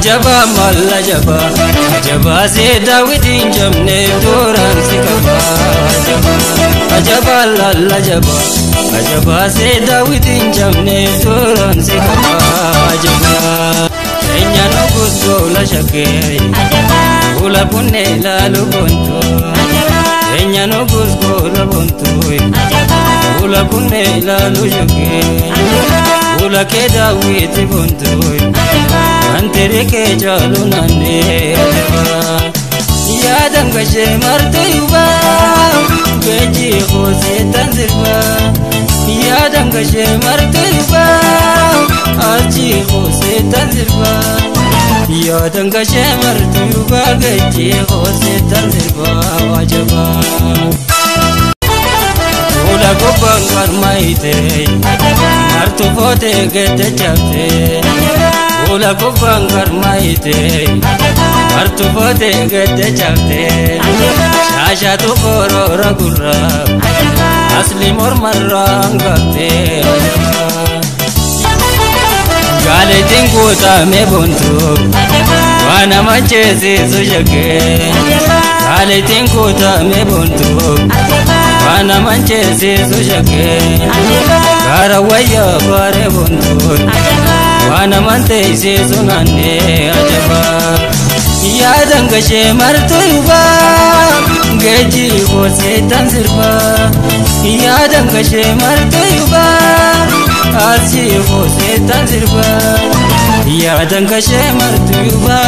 Jaba malla jaba, jaba se Dawidin jamne duran sikaba. Jaba lalla jaba, jaba se Dawidin jamne duran sikaba. Enya no gusto la shake, ula punne la lubuntu. Enya no gusto la buntu, ula punne la lujuke. Ula ke Dawid buntu. Antere ke jalu nande ya dangashe martayuba beji khose tanzirba ya dangashe martayuba aji khose tanzirba ya dangashe martayuba beji khose tanzirba wajaba ula goban karmaite martu fote gete chapte ula goban karmaite martu fote gete chapte shasha tu koro ragura asli mor marangate gale tinguta me buntu wana manchezi sujake gale tinguta me buntu wana manchezi sujake gara waya bare buntu wana mante se sunane ajaba ya dangashe martayuba geji ko se tanzirba ya dangashe martayuba aji ko se tanzirba ya dangashe martayuba